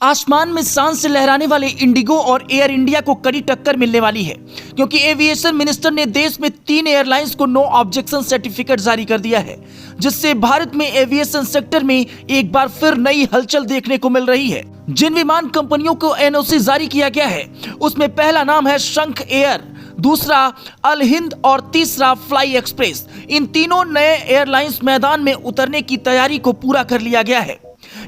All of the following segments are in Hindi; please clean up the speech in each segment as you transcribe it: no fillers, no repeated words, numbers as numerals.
आसमान में शान से लहराने वाले इंडिगो और एयर इंडिया को कड़ी टक्कर मिलने वाली है, क्योंकि एविएशन मिनिस्टर ने देश में 3 एयरलाइंस को नो ऑब्जेक्शन सर्टिफिकेट जारी कर दिया है, जिससे भारत में एविएशन सेक्टर में एक बार फिर नई हलचल देखने को मिल रही है। जिन विमान कंपनियों को एनओसी जारी किया गया है, उसमें पहला नाम है शंख एयर, दूसरा अल हिंद और तीसरा फ्लाई एक्सप्रेस। इन तीनों नए एयरलाइंस मैदान में उतरने की तैयारी को पूरा कर लिया गया है।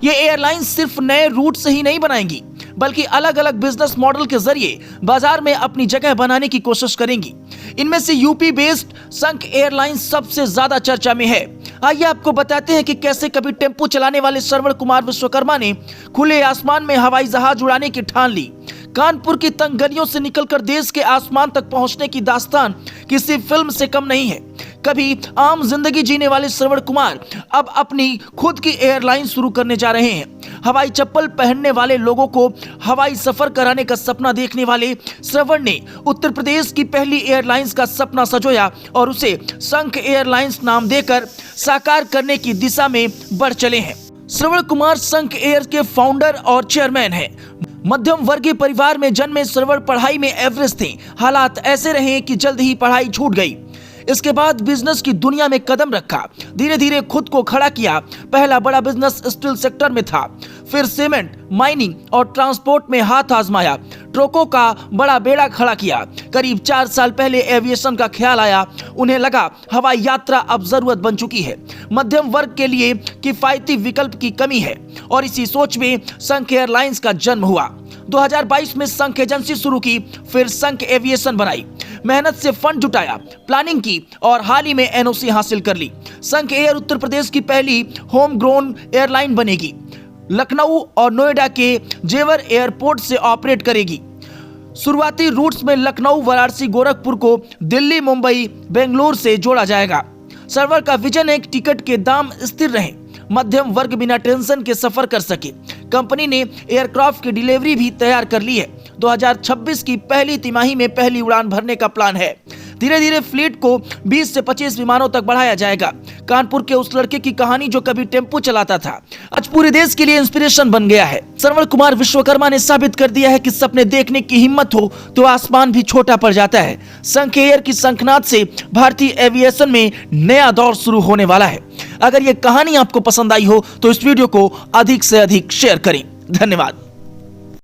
ये एयरलाइंस सिर्फ नए रूट से ही नहीं बनाएंगी, बल्कि अलग अलग बिजनेस मॉडल के जरिए बाजार में अपनी जगह बनाने की कोशिश करेंगी। इनमें से यूपी बेस्ड शंख एयरलाइंस सबसे ज्यादा चर्चा में है। आइए आपको बताते हैं कि कैसे कभी टेम्पो चलाने वाले श्रवण कुमार विश्वकर्मा ने खुले आसमान में हवाई जहाज उड़ाने की ठान ली। कानपुर की तंग गलियों से निकलकर देश के आसमान तक पहुंचने की दास्तान किसी फिल्म से कम नहीं है। कभी आम जिंदगी जीने वाले श्रवण कुमार अब अपनी खुद की एयरलाइन शुरू करने जा रहे हैं। हवाई चप्पल पहनने वाले लोगों को हवाई सफर कराने का सपना देखने वाले श्रवण ने उत्तर प्रदेश की पहली एयरलाइंस का सपना संजोया और उसे शंख एयरलाइंस नाम देकर साकार करने की दिशा में बढ़ चले हैं। श्रवण कुमार शंख एयर के फाउंडर और चेयरमैन हैं। मध्यम वर्गीय परिवार में जन्मे श्रवण पढ़ाई में एवरेज थे। हालात ऐसे रहे कि जल्द ही पढ़ाई छूट गई। इसके बाद बिजनेस की दुनिया में कदम रखा, धीरे धीरे खुद को खड़ा किया। पहला बड़ा बिजनेस स्टील सेक्टर में था, फिर सीमेंट, माइनिंग और ट्रांसपोर्ट में हाथ आजमाया। ट्रकों का बड़ा बेड़ा खड़ा किया। करीब 4 साल पहले एविएशन का ख्याल आया। उन्हें लगा हवाई यात्रा अब जरूरत बन चुकी है, मध्यम वर्ग के लिए किफायती विकल्प की कमी है, और इसी सोच में शंख एयरलाइंस का जन्म हुआ। 2022 में शंख एजेंसी शुरू की, फिर शंख एविएशन बनाई, मेहनत से फंड जुटाया, प्लानिंग की और हाल ही में एनओसी हासिल कर ली। शंख एयर उत्तर प्रदेश की पहली होम ग्रोन एयरलाइन बनेगी। लखनऊ और नोएडा के जेवर एयरपोर्ट से ऑपरेट करेगी। शुरुआती रूट्स में लखनऊ, वाराणसी, गोरखपुर को दिल्ली, मुंबई, बेंगलुरु से जोड़ा जाएगा। सर्वर का विजन है कि टिकट के दाम स्थिर रहें, मध्यम वर्ग बिना टेंशन के सफर कर सके। कंपनी ने एयरक्राफ्ट की डिलीवरी भी तैयार कर ली है। 2026 की पहली तिमाही में पहली उड़ान भरने का प्लान है। धीरे धीरे फ्लीट को 20 से 25 विमानों तक बढ़ाया जाएगा। कानपुर के उस लड़के की कहानी जो कभी टेम्पो चलाता था, आज पूरे देश के लिए इंस्पिरेशन बन गया है। श्रवण कुमार विश्वकर्मा ने साबित कर दिया है कि सपने देखने की हिम्मत हो तो आसमान भी छोटा पड़ जाता है। शंख एयर की शंखनाद से भारतीय एविएशन में नया दौर शुरू होने वाला है। अगर ये कहानी आपको पसंद आई हो तो इस वीडियो को अधिक से अधिक शेयर करें। धन्यवाद।